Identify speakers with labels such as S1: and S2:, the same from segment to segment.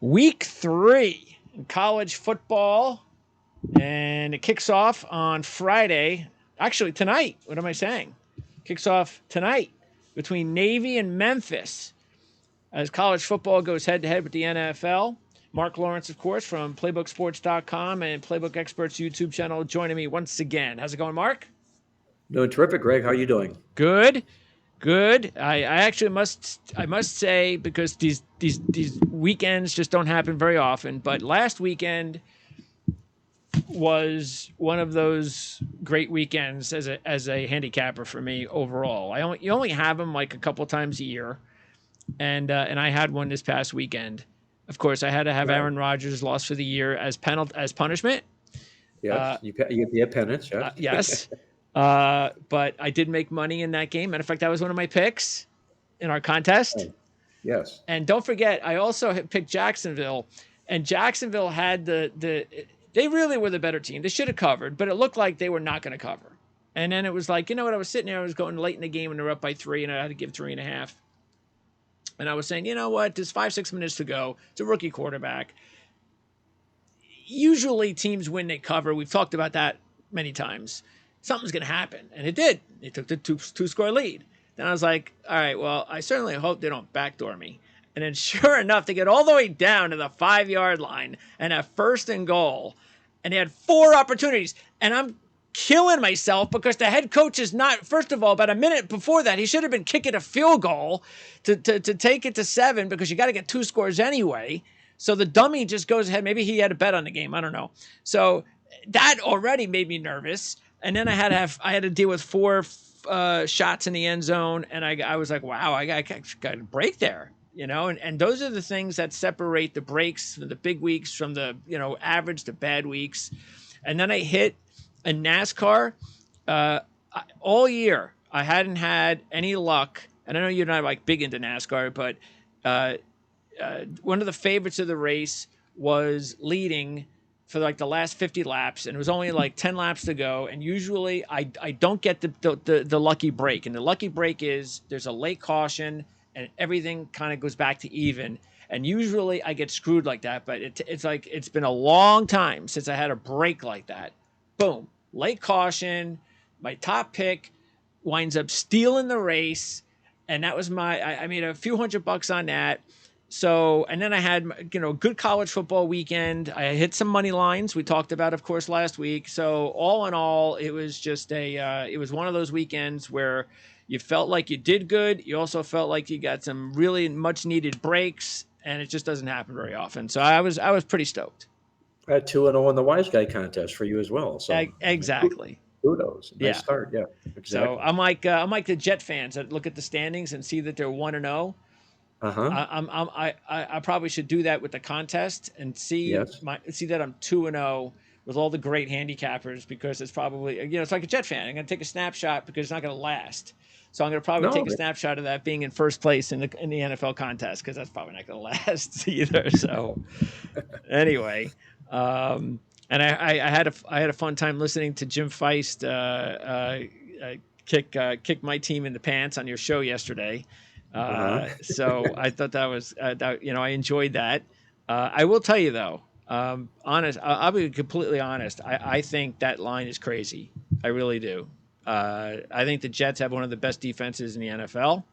S1: Week 3 in college football, and it kicks off on Friday. Actually, tonight. What am I saying? Kicks off tonight between Navy and Memphis as college football goes head-to-head with the NFL. Mark Lawrence, of course, from PlaybookSports.com and Playbook Experts YouTube channel, joining me once again. How's it going, Mark?
S2: Doing terrific, Greg. How are you doing?
S1: Good. Good. I actually must say, because these weekends just don't happen very often, but last weekend was one of those great weekends as a handicapper for me overall. You only have them like a couple times a year, and I had one this past weekend. Of course, I had to have
S2: Right.
S1: Aaron Rodgers lost for the year as punishment.
S2: Yes, you have penance, yes.
S1: Yes, but I did make money in that game. Matter of fact, that was one of my picks in our contest.
S2: Oh, yes.
S1: And don't forget, I also had picked Jacksonville, and Jacksonville had they really were the better team. They should have covered, but it looked like they were not going to cover. And then it was like, you know what? I was sitting there, I was going late in the game, and they're up by 3, and I had to give 3.5. And I was saying, you know what? There's 5-6 minutes to go. It's a rookie quarterback. Usually teams win, they cover. We've talked about that many times. Something's going to happen. And it did. They took the two-score lead. Then I was like, all right, well, I certainly hope they don't backdoor me. And then sure enough, they get all the way down to the 5-yard line and have 1st and goal. And they had 4 opportunities. And I'm killing myself because the head coach is not, first of all, about a minute before that, he should have been kicking a field goal to take it to 7, because you got to get 2 scores anyway. So the dummy just goes ahead. Maybe he had a bet on the game. I don't know. So that already made me nervous. And then I had to deal with 4 shots in the end zone, and I was like, wow, I got a break there, and those are the things that separate the breaks from the big weeks from the average to bad weeks. And then I hit a NASCAR. All year I hadn't had any luck, and I know you're not like big into NASCAR, but one of the favorites of the race was leading for like the last 50 laps, and it was only like 10 laps to go. And usually I don't get the lucky break. And the lucky break is there's a late caution and everything kind of goes back to even. And usually I get screwed like that, but it's like, it's been a long time since I had a break like that. Boom, late caution, my top pick winds up stealing the race. And that was I made a few $100 on that. So, and then I had, good college football weekend. I hit some money lines we talked about, of course, last week. So all in all, it was just it was one of those weekends where you felt like you did good. You also felt like you got some really much needed breaks, and it just doesn't happen very often. So I was pretty stoked.
S2: I had 2-0 in the Wise Guy contest for you as well. So
S1: Exactly.
S2: kudos. Nice
S1: Yeah.
S2: start. Yeah, exactly.
S1: So I'm like the Jet fans that look at the standings and see that they're 1-0.
S2: Uh-huh.
S1: I probably should do that with the contest and see
S2: Yes.
S1: see that I'm 2-0 with all the great handicappers, because it's probably, it's like a Jet fan. I'm going to take a snapshot because it's not going to last. So I'm going to probably take a snapshot of that being in first place in the NFL contest, because that's probably not going to last either. So anyway, and I had a fun time listening to Jim Feist kick my team in the pants on your show yesterday. So I thought that was, I enjoyed that. I will tell you though, I'll be completely honest. I think that line is crazy. I really do. I think the Jets have one of the best defenses in the NFL.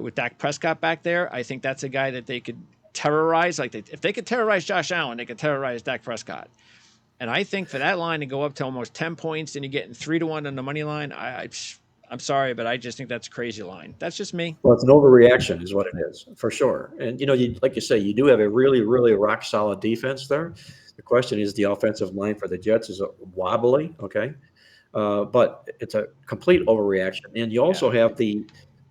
S1: With Dak Prescott back there, I think that's a guy that they could terrorize. If they could terrorize Josh Allen, they could terrorize Dak Prescott. And I think for that line to go up to almost 10 points and you're getting 3-1 on the money line, I'm sorry, but I just think that's a crazy line. That's just me.
S2: Well, it's an overreaction is what it is, for sure. And, like you say, you do have a really, really rock-solid defense there. The question is the offensive line for the Jets is wobbly, okay? But it's a complete overreaction. And you also have the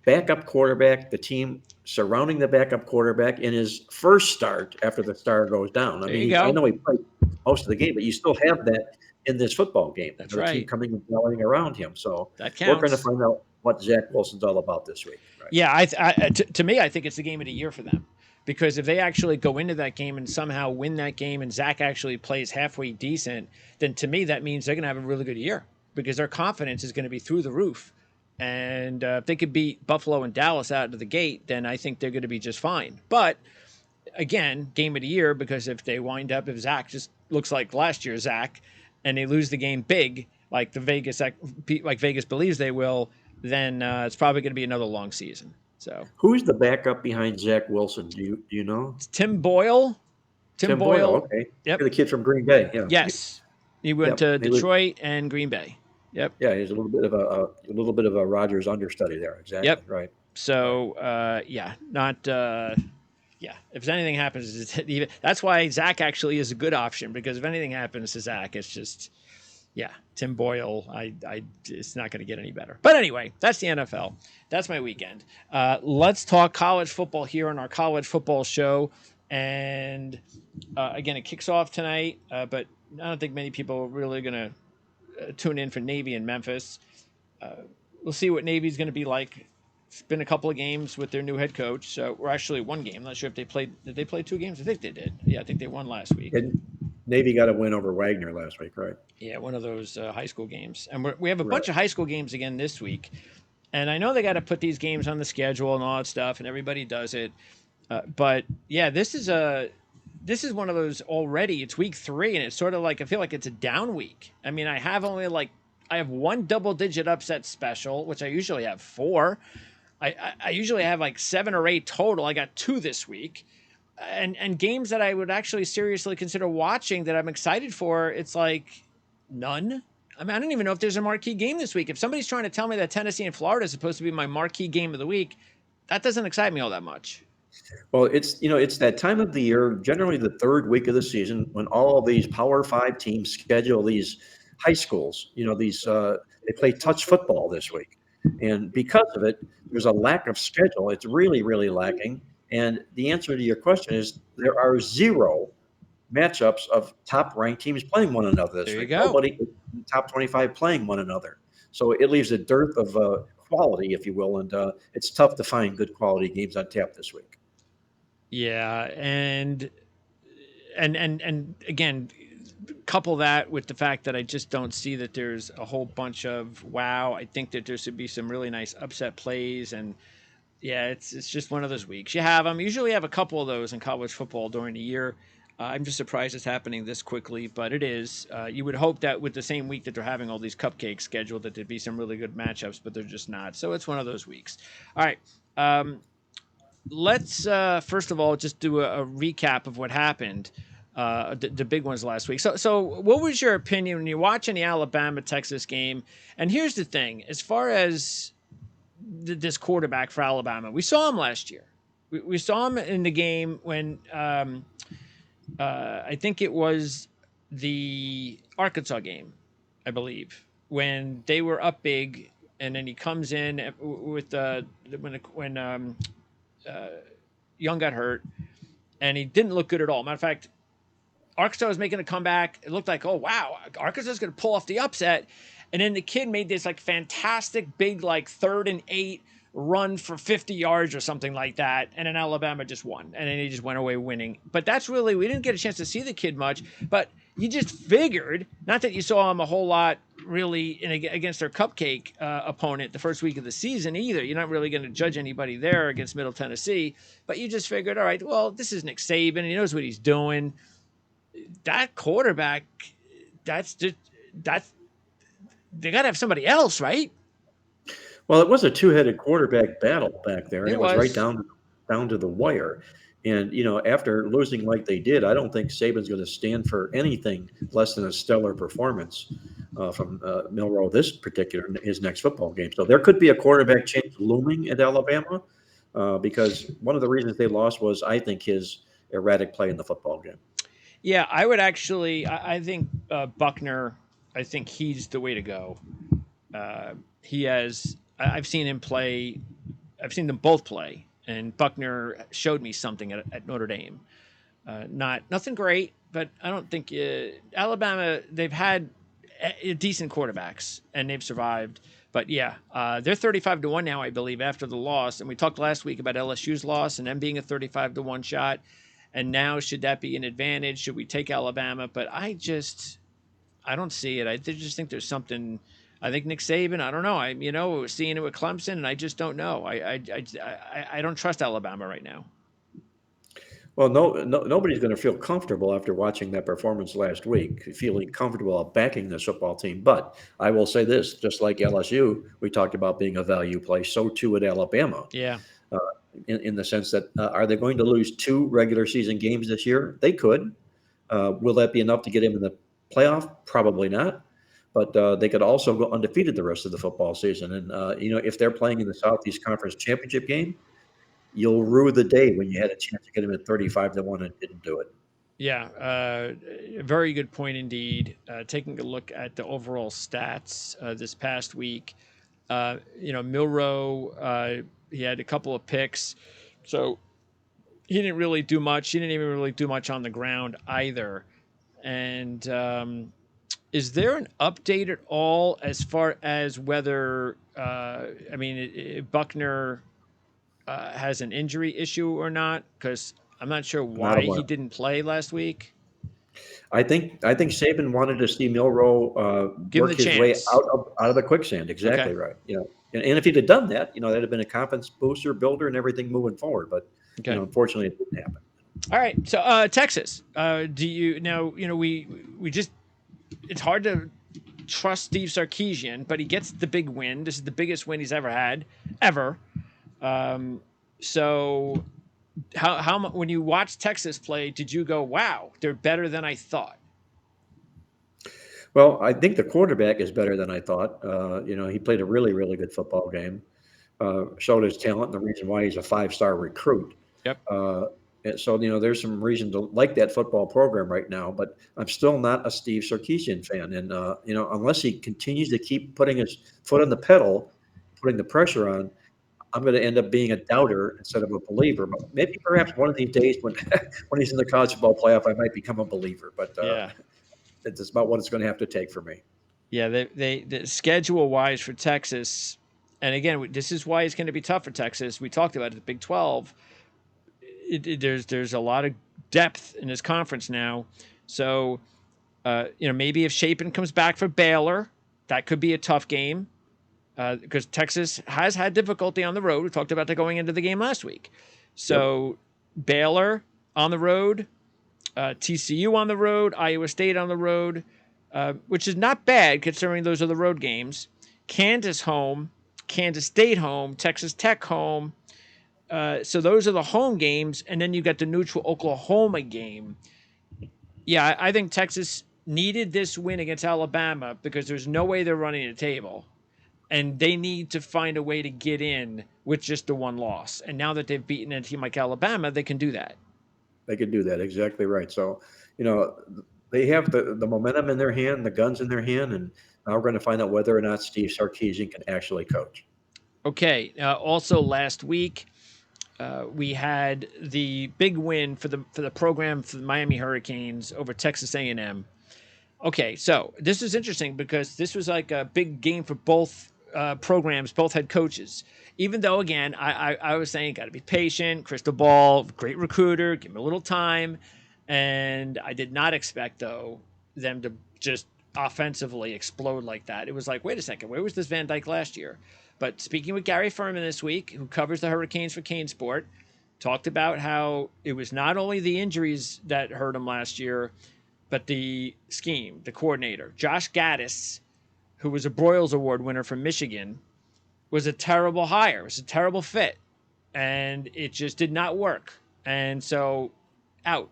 S2: backup quarterback, the team surrounding the backup quarterback in his first start after the star goes down. I know he played most of the game, but you still have that in this football game.
S1: That's
S2: the
S1: right.
S2: Team coming and rallying around him. So
S1: that counts.
S2: We're going to find out what Zach Wilson's all about this week. Right?
S1: Yeah, to me, I think it's the game of the year for them. Because if they actually go into that game and somehow win that game and Zach actually plays halfway decent, then to me that means they're going to have a really good year, because their confidence is going to be through the roof. And if they could beat Buffalo and Dallas out of the gate, then I think they're going to be just fine. But again, game of the year, because if they wind up, if Zach just looks like last year's Zach and they lose the game big, like Vegas believes they will, then it's probably going to be another long season. So
S2: Who's the backup behind Zach Wilson? Do you know?
S1: it's Tim Boyle. Tim
S2: Tim Boyle.
S1: Boyle.
S2: Okay,
S1: Yep.
S2: the kid from Green Bay. Yeah.
S1: Yes. He went
S2: Yep.
S1: to Detroit and Green Bay. Yep.
S2: Yeah, he's a little bit of a Rogers understudy there. Exactly.
S1: Yep.
S2: Right. Right.
S1: So yeah, not yeah. If anything happens, that's why Zach actually is a good option, because if anything happens to Zach, it's just yeah, Tim Boyle. It's not going to get any better. But anyway, that's the NFL. That's my weekend. Let's talk college football here on our college football show. And again, it kicks off tonight, but I don't think many people are really going to tune in for Navy in Memphis. We'll see what Navy's going to be like. It's been a couple of games with their new head coach. So we're actually one game. I'm not sure if they played. Did they play 2 games? I think they did. Yeah, I think they won last week.
S2: And Navy got a win over Wagner last week, right?
S1: Yeah, one of those high school games. And we have a
S2: Right.
S1: bunch of high school games again this week. And I know they got to put these games on the schedule and all that stuff, and everybody does it. But yeah, this is one of those already. It's week 3, and it's sort of like I feel like it's a down week. I mean, I have one double-digit upset special, which I usually have 4. I usually have like 7 or 8 total. I got 2 this week. And games that I would actually seriously consider watching that I'm excited for, it's like none. I mean, I don't even know if there's a marquee game this week. If somebody's trying to tell me that Tennessee and Florida is supposed to be my marquee game of the week, that doesn't excite me all that much.
S2: Well, it's that time of the year, generally the third week of the season, when all of these Power 5 teams schedule these high schools. They play touch football this week, and because of it, there's a lack of schedule. It's really, really lacking. And the answer to your question is there are 0 matchups of top-ranked teams playing one another this
S1: There you
S2: week.
S1: go.
S2: Nobody in the top 25 playing one another. So it leaves a dearth of quality, if you will, and it's tough to find good quality games on tap this week.
S1: Yeah, and again, couple that with the fact that I just don't see that there's a whole bunch of wow. I think that there should be some really nice upset plays, and yeah, it's just one of those weeks. You have them. Usually have a couple of those in college football during the year. I'm just surprised it's happening this quickly, but it is. You would hope that with the same week that they're having all these cupcakes scheduled, that there'd be some really good matchups, but they're just not. So it's one of those weeks. All right. Let's first of all just do a recap of what happened, the big ones last week. So what was your opinion when you're watching the Alabama-Texas game? And here's the thing: as far as this quarterback for Alabama, we saw him last year. We saw him in the game when I think it was the Arkansas game, I believe, when they were up big, and then he comes in with when Young got hurt, and he didn't look good at all. Matter of fact, Arkansas was making a comeback. It looked like, oh wow, Arkansas is going to pull off the upset, and then the kid made this like fantastic big like 3rd and 8 run for 50 yards or something like that, and then Alabama just won, and then he just went away winning. But that's really, we didn't get a chance to see the kid much, but you just figured, not that you saw him a whole lot really against their cupcake opponent the first week of the season either. You're not really going to judge anybody there against Middle Tennessee, but you just figured, all right, well, this is Nick Saban, and he knows what he's doing. That quarterback, that's they got to have somebody else, right?
S2: Well, it was a two-headed quarterback battle back there, and
S1: It
S2: it was right
S1: was.
S2: down to the wire. And after losing like they did, I don't think Saban's going to stand for anything less than a stellar performance from Milroe his next football game. So there could be a quarterback change looming at Alabama because one of the reasons they lost was, I think, his erratic play in the football game.
S1: Yeah, I would actually. I think Buckner. I think he's the way to go. He has. I've seen him play. I've seen them both play, and Buckner showed me something at Notre Dame. Nothing great, but I don't think Alabama. They've had decent quarterbacks, and they've survived. But yeah, they're 35-1 now, I believe, after the loss. And we talked last week about LSU's loss and them being a 35-1 shot. And now, should that be an advantage? Should we take Alabama? But I don't see it. I just think there's something. I think Nick Saban. I don't know. We're seeing it with Clemson, and I just don't know. I don't trust Alabama right now.
S2: Well, no, nobody's going to feel comfortable after watching that performance last week, feeling comfortable about backing this football team. But I will say this, just like LSU, we talked about being a value play, so too at Alabama,
S1: Yeah.
S2: uh, in the sense that are they going to lose two regular season games this year? They could. Will that be enough to get him in the playoff? Probably not. But they could also go undefeated the rest of the football season. And, if they're playing in the Southeast Conference Championship game, you'll rue the day when you had a chance to get him at 35-1 and didn't do it.
S1: Yeah, a very good point indeed. Taking a look at the overall stats this past week, Milrow, he had a couple of picks, so he didn't really do much. He didn't even really do much on the ground either. And is there an update at all as far as whether, Buckner has an injury issue or not? Because I'm not sure
S2: Not a
S1: why he
S2: one.
S1: didn't play last week.
S2: I think Saban wanted to see Milrow
S1: Give him the
S2: work his way
S1: chance.
S2: out of the quicksand.
S1: Okay.
S2: Exactly right. And if he'd have done that, that'd have been a confidence booster, builder, and everything moving forward. But
S1: Okay.
S2: unfortunately, it didn't happen.
S1: All right. So Texas. Do you now? We just. It's hard to trust Steve Sarkisian, but he gets the big win. This is the biggest win he's ever had, ever. So how when you watch Texas play, did you go, wow, they're better than I thought?
S2: Well, I think the quarterback is better than I thought. He played a really, really good football game. Showed his talent, and the reason why he's a five-star recruit.
S1: Yep.
S2: And so, there's some reason to like that football program right now, but I'm still not a Steve Sarkisian fan. And, unless he continues to keep putting his foot on the pedal, putting the pressure on, I'm going to end up being a doubter instead of a believer. But maybe perhaps one of these days when when he's in the college football playoff, I might become a believer. But
S1: Yeah.
S2: it's about what it's going to have to take for me.
S1: Yeah. The schedule wise for Texas, and again, this is why it's going to be tough for Texas. We talked about it, the Big 12. There's a lot of depth in this conference now. So, maybe if Shapen comes back for Baylor, that could be a tough game because Texas has had difficulty on the road. We talked about that going into the game last week. So, Baylor on the road, TCU on the road, Iowa State on the road, which is not bad considering those are the road games. Kansas home, Kansas State home, Texas Tech home. So those are the home games, and then you got the neutral Oklahoma game. Yeah, I think Texas needed this win against Alabama because there's no way they're running the table, and they need to find a way to get in with just the one loss. And now that they've beaten a team like Alabama, they can do that.
S2: They could do that. Exactly right. So, they have the momentum in their hand, the guns in their hand, and now we're going to find out whether or not Steve Sarkisian can actually coach.
S1: Okay. Also, last week we had the big win for the program for the Miami Hurricanes over Texas A&M. Okay, so this is interesting because this was like a big game for both programs, both head coaches. Even though, again, I was saying, got to be patient, crystal ball, great recruiter, give him a little time. And I did not expect, though, them to just offensively explode like that. It was like, wait a second, where was this Van Dyke last year? But speaking with Gary Furman this week, who covers the Hurricanes for Kane Sport, talked about how it was not only the injuries that hurt him last year, but the scheme, the coordinator. Josh Gaddis, who was a Broyles Award winner from Michigan, was a terrible hire. It was a terrible fit. And it just did not work. And so, out.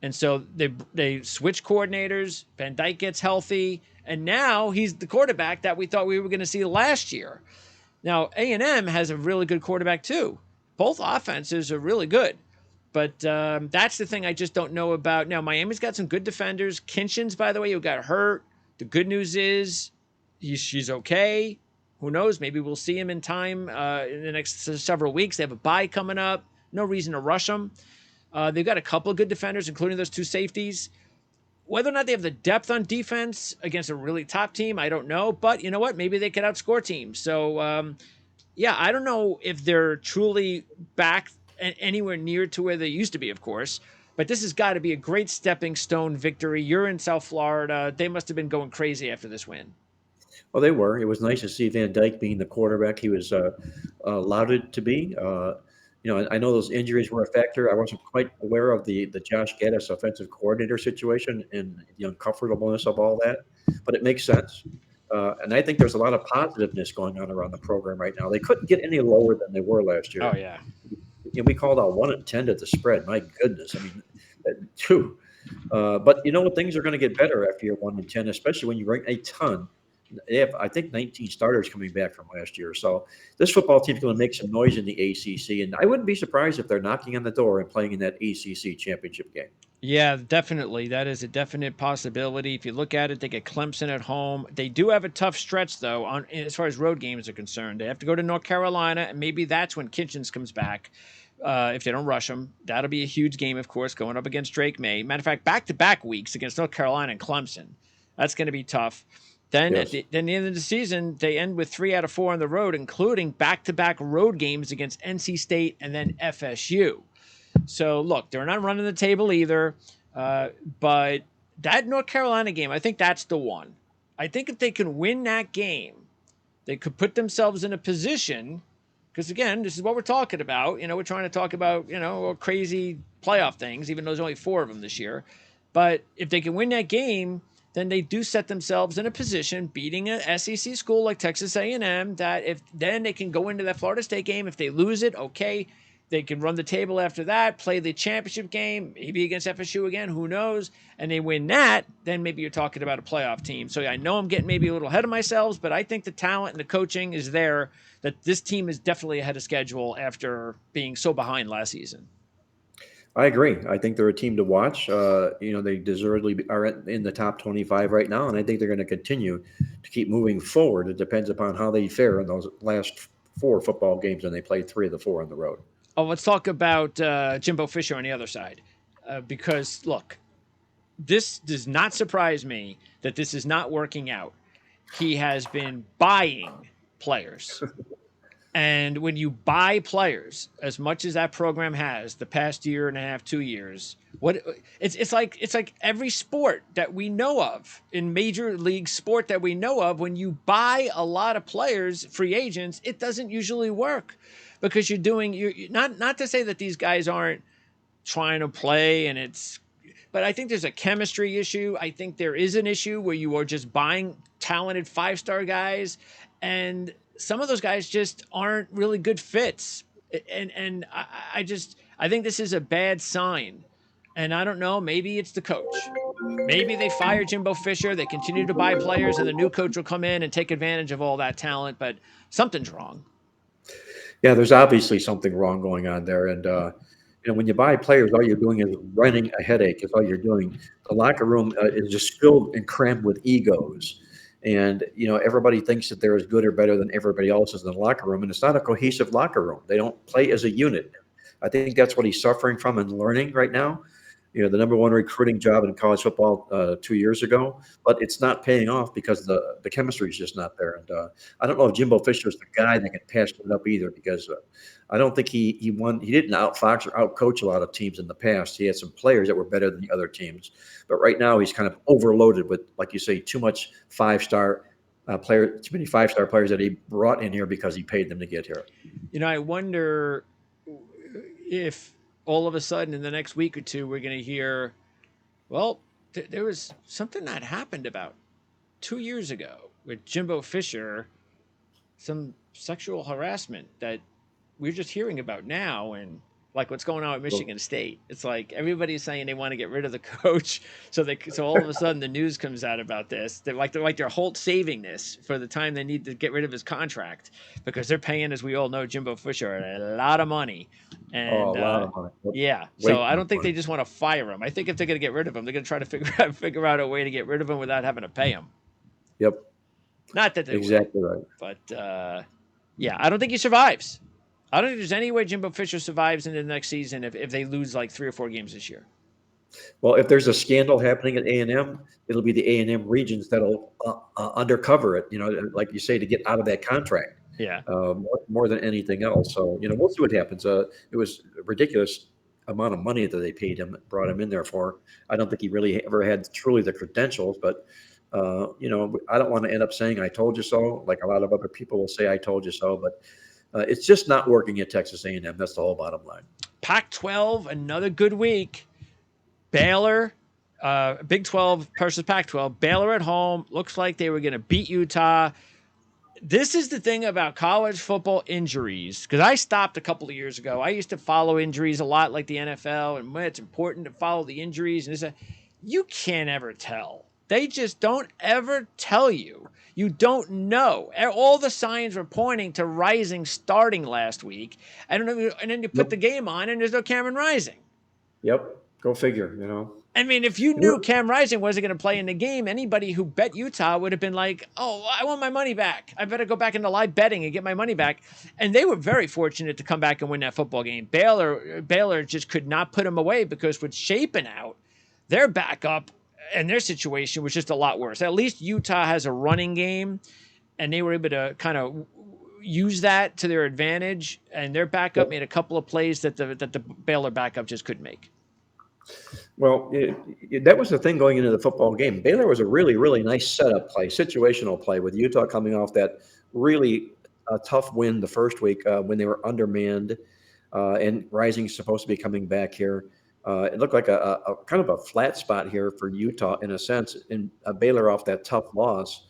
S1: And so they switch coordinators. Van Dyke gets healthy. And now he's the quarterback that we thought we were going to see last year. Now, A&M has a really good quarterback, too. Both offenses are really good. But that's the thing I just don't know about. Now, Miami's got some good defenders. Kinchin's, by the way, who got hurt. The good news is she's okay. Who knows? Maybe we'll see him in time in the next several weeks. They have a bye coming up. No reason to rush them. They've got a couple of good defenders, including those two safeties. Whether or not they have the depth on defense against a really top team, I don't know. But you know what? Maybe they could outscore teams. So, I don't know if they're truly back anywhere near to where they used to be, of course. But this has got to be a great stepping stone victory. You're in South Florida. They must have been going crazy after this win.
S2: Well, they were. It was nice to see Van Dyke being the quarterback he was lauded to be. I know those injuries were a factor. I wasn't quite aware of the Josh Gaddis offensive coordinator situation and the uncomfortableness of all that, but it makes sense. And I think there's a lot of positiveness going on around the program right now. They couldn't get any lower than they were last
S1: Oh
S2: year.
S1: yeah.
S2: We called out 1-10 to the spread. My goodness, I mean, two. But things are going to get better after you're 1-10, especially when you bring a ton. They have, I think, 19 starters coming back from last year. So this football team's going to make some noise in the ACC, and I wouldn't be surprised if they're knocking on the door and playing in that ACC championship game.
S1: Yeah, definitely. That is a definite possibility. If you look at it, they get Clemson at home. They do have a tough stretch though, on as far as road games are concerned. They have to go to North Carolina, and maybe that's when Kitchens comes back. If they don't rush him, that'll be a huge game, of course, going up against Drake May. Matter of fact, back-to-back weeks against North Carolina and Clemson. That's going to be tough. Then
S2: Yes.
S1: then the end of the season, they end with 3 out of 4 on the road, including back-to-back road games against NC State and then FSU. So look, they're not running the table either. But that North Carolina game, I think that's the one. I think if they can win that game, they could put themselves in a position. Because again, this is what we're talking about. We're trying to talk about crazy playoff things, even though there's only 4 of them this year. But if they can win that game, then they do set themselves in a position, beating an SEC school like Texas A&M, that if then they can go into that Florida State game. If they lose it, okay, they can run the table after that, play the championship game, maybe against FSU again, who knows? And they win that, then maybe you're talking about a playoff team. So I know I'm getting maybe a little ahead of myself, but I think the talent and the coaching is there, that this team is definitely ahead of schedule after being so behind last season.
S2: I agree. I think they're a team to watch. They deservedly are in the top 25 right now, and I think they're going to continue to keep moving forward. It depends upon how they fare in those last 4 football games, and they play 3 of the 4 on the road.
S1: Oh, let's talk about Jimbo Fisher on the other side. Because, look, this does not surprise me that this is not working out. He has been buying players. And when you buy players, as much as that program has the past year and a half, 2 years, it's like every sport that we know of, in major league sport that we know of, when you buy a lot of players, free agents, it doesn't usually work, because you're not to say that these guys aren't trying to play, but I think there's a chemistry issue. I think there is an issue where you are just buying talented 5-star guys, and some of those guys just aren't really good fits. And I think this is a bad sign. And I don't know, maybe it's the coach. Maybe they fire Jimbo Fisher, they continue to buy players, and the new coach will come in and take advantage of all that talent, but something's wrong.
S2: Yeah, there's obviously something wrong going on there. And, when you buy players, all you're doing is running a headache, is all you're doing. The locker room is just filled and crammed with egos. And, everybody thinks that they're as good or better than everybody else is in the locker room. And it's not a cohesive locker room. They don't play as a unit. I think that's what he's suffering from and learning right now. The number one recruiting job in college football 2 years ago, but it's not paying off because the chemistry is just not there. And I don't know if Jimbo Fisher is the guy that can patch it up either, because I don't think he won. He didn't outfox or outcoach a lot of teams in the past. He had some players that were better than the other teams, but right now he's kind of overloaded with, like you say, too much 5-star player, too many 5-star players that he brought in here because he paid them to get here.
S1: I wonder if all of a sudden in the next week or two we're going to hear, well, there was something that happened about 2 years ago with Jimbo Fisher, some sexual harassment that we're just hearing about now, and like what's going on at Michigan State. It's like everybody's saying they want to get rid of the coach, so all of a sudden the news comes out about this. They're whole saving this for the time they need to get rid of his contract, because they're paying, as we all know, Jimbo Fisher a lot of money. And
S2: a lot of money.
S1: yeah, so I don't think they just want to fire him. I think if they're going to get rid of him, they're going to try to figure out a way to get rid of him without having to pay him.
S2: Yep.
S1: Not that they
S2: exactly will,
S1: right. But yeah, I don't think he survives. I don't think there's any way Jimbo Fisher survives into the next season if they lose like 3 or 4 games this year.
S2: Well, if there's a scandal happening at A&M, it'll be the A&M regions that'll undercover it, like you say, to get out of that contract.
S1: Yeah.
S2: More than anything else. So, we'll see what happens. It was a ridiculous amount of money that they paid him, brought him in there for. I don't think he really ever had truly the credentials, but, I don't want to end up saying I told you so, like a lot of other people will say I told you so, but It's just not working at Texas A&M. That's the whole bottom line.
S1: Pac-12, another good week. Baylor, Big 12 versus Pac-12. Baylor at home. Looks like they were going to beat Utah. This is the thing about college football injuries, because I stopped a couple of years ago. I used to follow injuries a lot like the NFL, and it's important to follow the injuries. And you can't ever tell. They just don't ever tell you. You don't know. All the signs were pointing to Rising starting last week. I don't know. And then you put
S2: Yep.
S1: the game on, and there's no Cameron Rising.
S2: Yep. Go figure,
S1: I mean, if you knew Cam Rising wasn't going to play in the game, anybody who bet Utah would have been like, oh, I want my money back. I better go back into live betting and get my money back. And they were very fortunate to come back and win that football game. Baylor just could not put them away because with Shapen out, their backup and their situation was just a lot worse. At least Utah has a running game, and they were able to kind of use that to their advantage. And their backup made a couple of plays that the Baylor backup just couldn't make.
S2: Well, that was the thing going into the football game. Baylor was a really, really nice setup play, situational play, with Utah coming off that really tough win the first week when they were undermanned, and Rising supposed to be coming back here. It looked like a kind of a flat spot here for Utah in a sense, and Baylor off that tough loss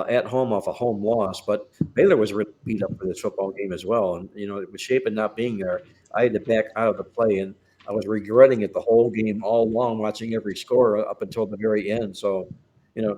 S2: at home off a home loss. But Baylor was really beat up for this football game as well. And, with Shapen not being there, I had to back out of the play, and I was regretting it the whole game all along, watching every score up until the very end. So,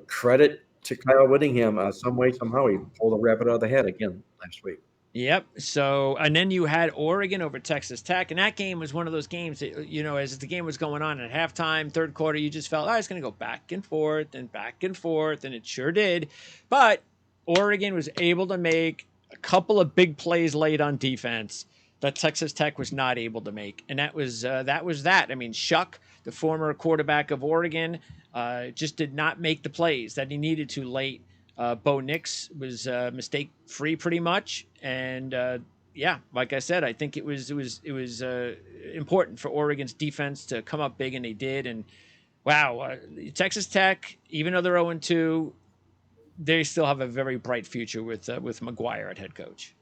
S2: credit to Kyle Whittingham. Some way, somehow, he pulled a rabbit out of the hat again last week.
S1: Yep. So, and then you had Oregon over Texas Tech, and that game was one of those games that, as the game was going on at halftime, third quarter, you just felt, it's going to go back and forth, and it sure did. But Oregon was able to make a couple of big plays late on defense that Texas Tech was not able to make, and that was that. I mean, Shuck, the former quarterback of Oregon, just did not make the plays that he needed to late. Bo Nix was mistake-free pretty much, and like I said, I think it was important for Oregon's defense to come up big, and they did. And wow, Texas Tech, even though they're 0-2, they still have a very bright future with McGuire at head coach.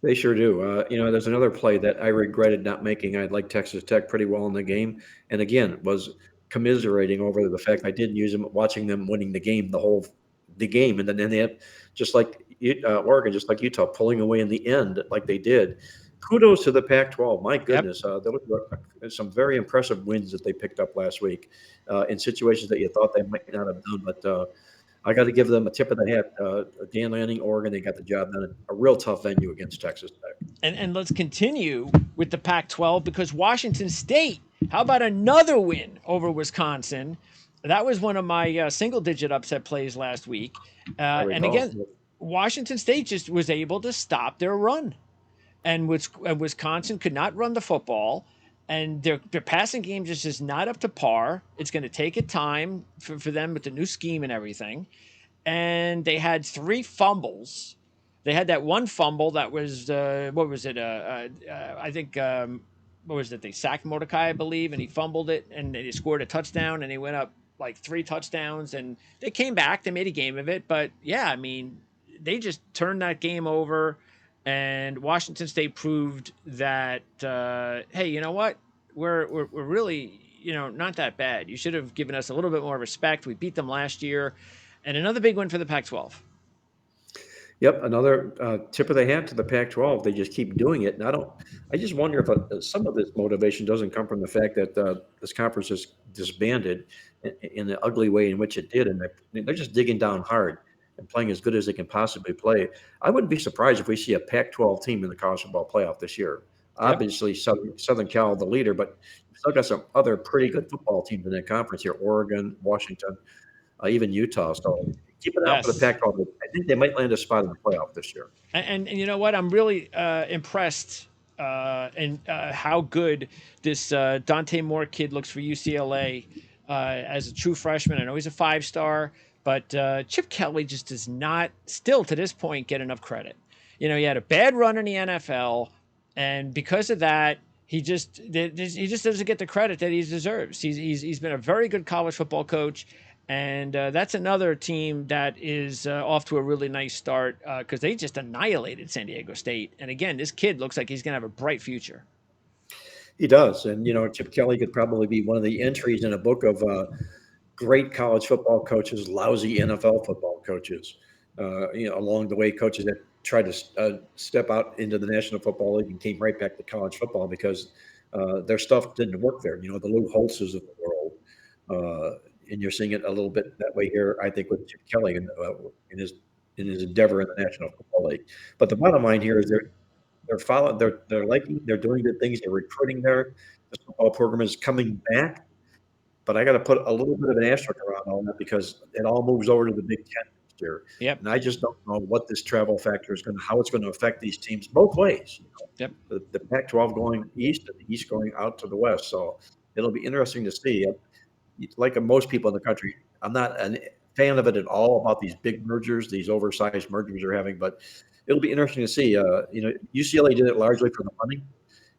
S2: They sure do. There's another play that I regretted not making. I liked Texas Tech pretty well in the game, and again was commiserating over the fact I didn't use them, watching them winning the game, and then they had, just like Oregon, just like Utah, pulling away in the end like they did. Kudos to the Pac-12. My goodness, there were some very impressive wins that they picked up last week in situations that you thought they might not have done, but. I got to give them a tip of the hat. Dan Lanning, Oregon, they got the job done. A real tough venue against Texas Tech.
S1: And let's continue with the Pac-12 because Washington State, how about another win over Wisconsin? That was one of my single-digit upset plays last week. And again, Washington State just was able to stop their run. And Wisconsin could not run the football. And their passing game just is not up to par. It's going to take a time for them with the new scheme and everything. And they had 3 fumbles. They had that one fumble that was, what was it? I think, what was it? They sacked Mordecai, I believe, and he fumbled it. And they scored a touchdown, and they went up like 3 touchdowns. And they came back. They made a game of it. But, yeah, I mean, they just turned that game over. And Washington State proved that, hey, you know what? We're really, not that bad. You should have given us a little bit more respect. We beat them last year. And another big win for the Pac-12.
S2: Yep, another tip of the hat to the Pac-12. They just keep doing it. And I just wonder if some of this motivation doesn't come from the fact that this conference is disbanded in the ugly way in which it did. And they're just digging down hard and playing as good as they can possibly play. I wouldn't be surprised if we see a Pac-12 team in the college football playoff this year. Yep. Obviously, Southern Cal, the leader, but we've still got some other pretty good football teams in that conference here: Oregon, Washington, even Utah. So keep an eye out for the Pac-12. I think they might land a spot in the playoff this year.
S1: And you know what? I'm really impressed in how good this Dante Moore kid looks for UCLA as a true freshman. I know he's a 5-star. But Chip Kelly just does not, still to this point, get enough credit. He had a bad run in the NFL, and because of that, he just doesn't get the credit that he deserves. He's been a very good college football coach, And that's another team that is off to a really nice start because they just annihilated San Diego State. And again, this kid looks like he's going to have a bright future.
S2: He does, and Chip Kelly could probably be one of the entries in a book of great college football coaches, lousy NFL football coaches. Along the way, coaches that tried to step out into the National Football League and came right back to college football because their stuff didn't work there. The Lou Holtzes of the world, and you're seeing it a little bit that way here. I think with Chip Kelly in his endeavor in the National Football League. But the bottom line here is they're following, they're doing good things. They're recruiting there. The football program is coming back. But I got to put a little bit of an asterisk around all that because it all moves over to the Big Ten next year,
S1: Yep.
S2: and I just don't know what this travel factor is how it's going to affect these teams both ways.
S1: Yep.
S2: The Pac-12 going east and the East going out to the west, so it'll be interesting to see. Like most people in the country, I'm not a fan of it at all about these big mergers, these oversized mergers they're having, but it'll be interesting to see. UCLA did it largely for the money.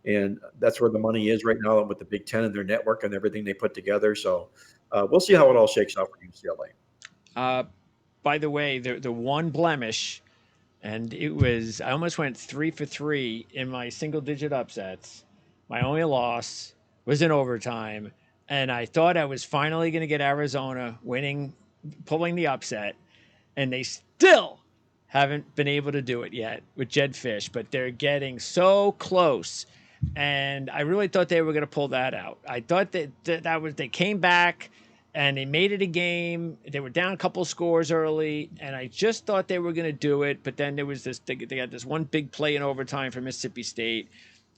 S2: And that's where the money is right now with the Big Ten and their network and everything they put together. So we'll see how it all shakes out for UCLA.
S1: By the way, the one blemish, and I almost went 3 for 3 in my single digit upsets. My only loss was in overtime. And I thought I was finally going to get Arizona pulling the upset. And they still haven't been able to do it yet with Jed Fish, but they're getting so close. And I really thought they were going to pull that out. I thought they came back and they made it a game. They were down a couple scores early, and I just thought they were going to do it. But then there was they got this one big play in overtime for Mississippi State,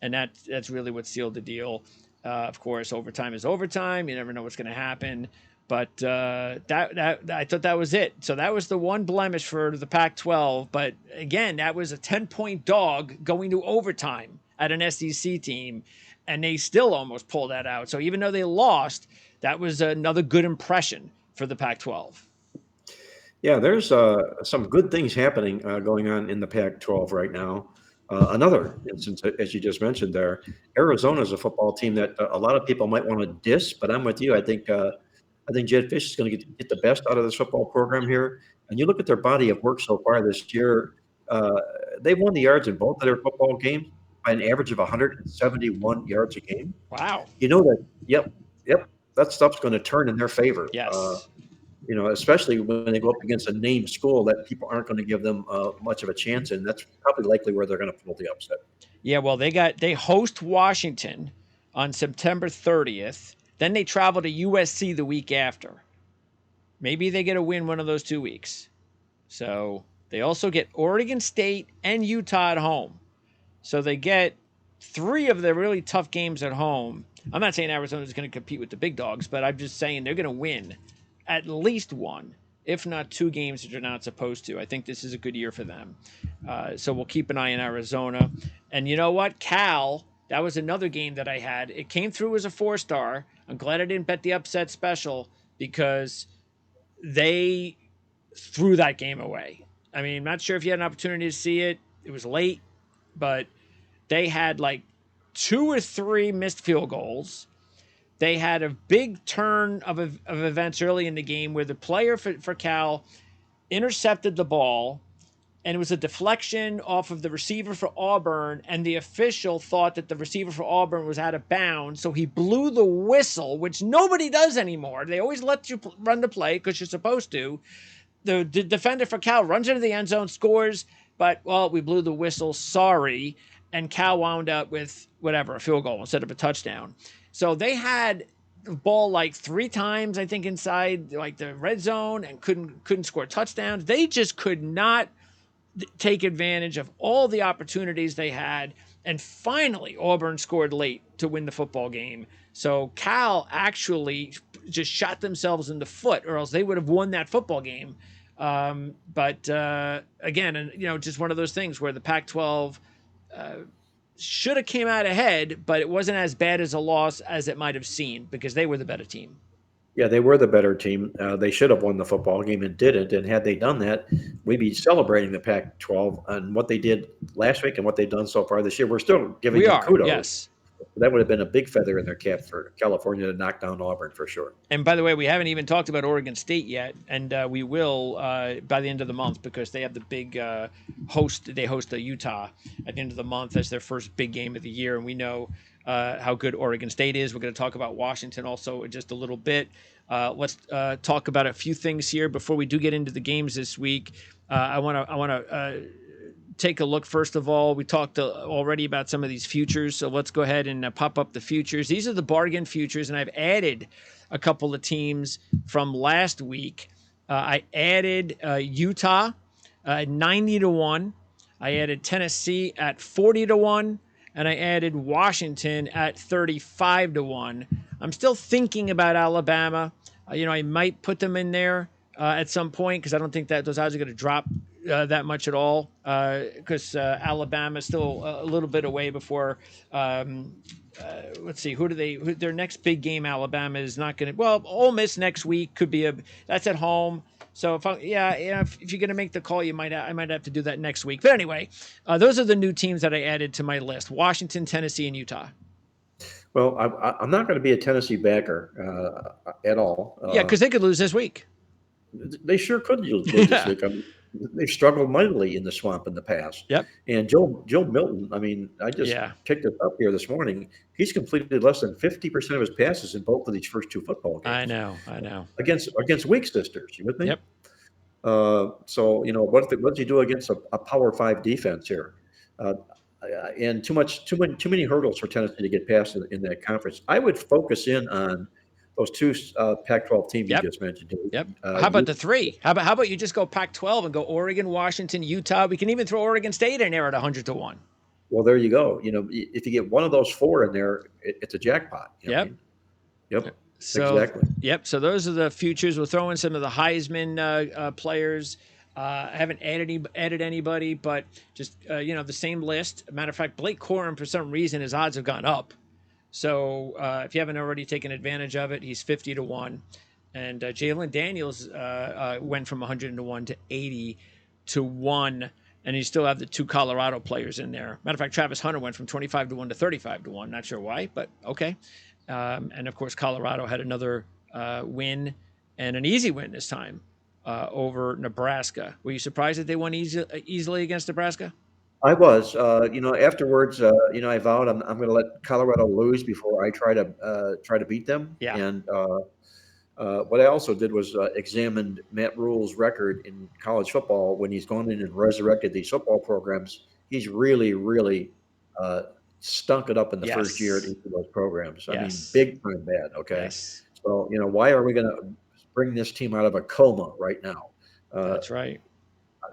S1: and that's really what sealed the deal. Of course, overtime is overtime. You never know what's going to happen. But I thought that was it. So that was the one blemish for the Pac-12. But again, that was a 10-point dog going to overtime at an SEC team, and they still almost pulled that out. So even though they lost, that was another good impression for the Pac-12.
S2: Yeah, there's some good things happening going on in the Pac-12 right now. Another instance, as you just mentioned there, Arizona is a football team that a lot of people might want to diss, but I'm with you. I think Jed Fish is going to get the best out of this football program here. And you look at their body of work so far this year, they've won the yards in both of their football games by an average of 171 yards a game.
S1: Wow.
S2: Yep, that stuff's going to turn in their favor.
S1: Yes.
S2: Especially when they go up against a named school that people aren't going to give them much of a chance in. That's probably likely where they're going to pull the upset.
S1: Yeah, well, they host Washington on September 30th. Then they travel to USC the week after. Maybe they get a win one of those 2 weeks. So they also get Oregon State and Utah at home. So they get 3 of their really tough games at home. I'm not saying Arizona is going to compete with the big dogs, but I'm just saying they're going to win at least 1, if not 2 games that you're not supposed to. I think this is a good year for them. So we'll keep an eye on Arizona. And you know what? Cal, that was another game that I had. It came through as a 4-star. I'm glad I didn't bet the upset special because they threw that game away. I mean, I'm not sure if you had an opportunity to see it. It was late, but they had like 2 or 3 missed field goals. They had a big turn of events early in the game where the player for Cal intercepted the ball, and it was a deflection off of the receiver for Auburn, and the official thought that the receiver for Auburn was out of bounds, so he blew the whistle, which nobody does anymore. They always let you run the play because you're supposed to. The defender for Cal runs into the end zone, scores, but, well, we blew the whistle, sorry, and Cal wound up with, a field goal instead of a touchdown. So they had the ball like 3 times, I think, inside like the red zone and couldn't score touchdowns. They just could not take advantage of all the opportunities they had. And finally, Auburn scored late to win the football game. So Cal actually just shot themselves in the foot, or else they would have won that football game. But again, just one of those things where the Pac-12 should have came out ahead, but it wasn't as bad as a loss as it might have seemed because they were the better team.
S2: Yeah, they were the better team. They should have won the football game and didn't. And had they done that, we'd be celebrating the Pac-12 and what they did last week and what they've done so far this year. We're still giving them kudos.
S1: Yes.
S2: That would have been a big feather in their cap for California to knock down Auburn for sure.
S1: And by the way, we haven't even talked about Oregon State yet, and we will by the end of the month because they have the big host. They host Utah at the end of the month as their first big game of the year, and we know how good Oregon State is. We're going to talk about Washington also in just a little bit. Let's talk about a few things here before we do get into the games this week. I want to take a look. First of all, we talked already about some of these futures, so let's go ahead and pop up the futures. These are the bargain futures, and I've added a couple of teams from last week. I added Utah 90-1. I added Tennessee at 40-1, and I added Washington at 35-1. I'm still thinking about Alabama. I might put them in there at some point because I don't think that those odds are going to drop that much at all because Alabama is still a little bit away before. Let's see, their next big game, Alabama is not going to, well, Ole Miss next week could be that's at home. So if you're going to make the call, I might have to do that next week. But anyway, those are the new teams that I added to my list: Washington, Tennessee, and Utah.
S2: Well, I'm not going to be a Tennessee backer at all.
S1: Yeah, because they could lose this week.
S2: They sure could lose this week. I mean, they've struggled mightily in the swamp in the past.
S1: Yep.
S2: And Joe Milton, I mean, I just picked it up here this morning. He's completed less than 50% of his passes in both of these first two football games.
S1: I know.
S2: Against weak sisters, you with me?
S1: Yep.
S2: So what does he do against a Power 5 defense here? And too many hurdles for Tennessee to get past in that conference. I would focus in on those two Pac-12 teams you just mentioned.
S1: Yep. How about the three? How about you just go Pac-12 and go Oregon, Washington, Utah? We can even throw Oregon State in there at 100-1.
S2: Well, there you go. If you get one of those four in there, it's a jackpot.
S1: Yep.
S2: Yep.
S1: So,
S2: exactly.
S1: Yep. So those are the futures. We'll throw in some of the Heisman players. I haven't added anybody, but just the same list. Matter of fact, Blake Corum, for some reason, his odds have gone up. So if you haven't already taken advantage of it, he's 50-1. And Jalen Daniels went from 100-1 to 80-1. And you still have the two Colorado players in there. Matter of fact, Travis Hunter went from 25-1 to 35-1. Not sure why, but okay. And of course, Colorado had another win and an easy win this time over Nebraska. Were you surprised that they won easily against Nebraska?
S2: I was. Afterwards, I vowed I'm going to let Colorado lose before I try to beat them.
S1: Yeah.
S2: And what I also did was examined Matt Rule's record in college football when he's gone in and resurrected these football programs. He's really, really stunk it up in the first year at each of those programs. I mean, big time bad. Okay.
S1: Yes.
S2: So why are we going to bring this team out of a coma right now?
S1: That's right.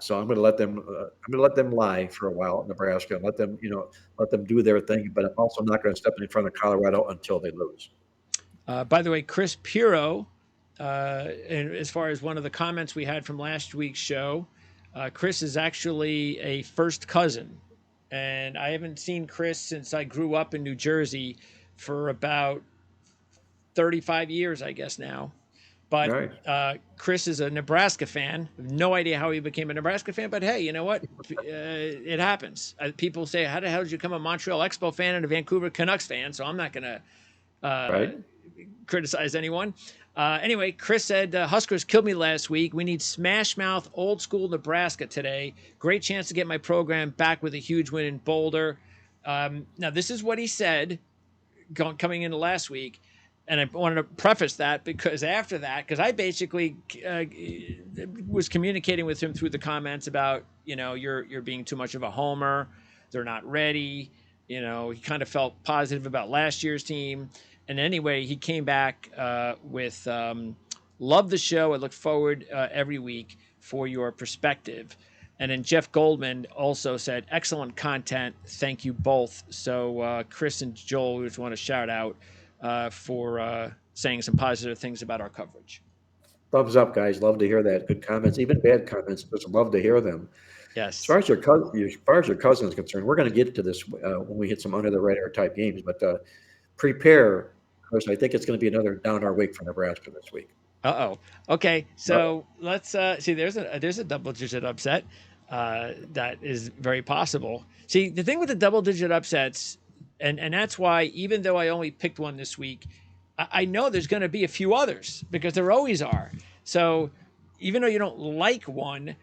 S2: So I'm going to let them. I'm going to let them lie for a while at Nebraska and let them do their thing. But I'm also not going to step in front of Colorado until they lose.
S1: By the way, Chris Piro, and as far as one of the comments we had from last week's show, Chris is actually a first cousin, and I haven't seen Chris since I grew up in New Jersey for about 35 years, I guess now. But Chris is a Nebraska fan. No idea how he became a Nebraska fan, but hey, you know what? It happens. People say, how the hell did you become a Montreal Expo fan and a Vancouver Canucks fan? So I'm not going to criticize anyone. Anyway, Chris said, Huskers killed me last week. We need smash mouth old school Nebraska today. Great chance to get my program back with a huge win in Boulder. Now, this is what he said coming into last week. And I wanted to preface that because after that, because I basically was communicating with him through the comments about, you're being too much of a homer. They're not ready. He kind of felt positive about last year's team. And anyway, he came back with love the show. I look forward every week for your perspective. And then Jeff Goldman also said, excellent content. Thank you both. So Chris and Joel, we just want to shout out for saying some positive things about our coverage.
S2: Thumbs up, guys. Love to hear that. Good comments, even bad comments. Just love to hear them.
S1: Yes.
S2: As far as your cousin is concerned, we're going to get to this when we hit some under the radar type games. But prepare, because I think it's going to be another down our week for Nebraska this week.
S1: Okay. So let's see. There's a double-digit upset that is very possible. See, the thing with the double-digit upsets, And that's why, even though I only picked one this week, I know there's going to be a few others because there always are. So even though you don't like one,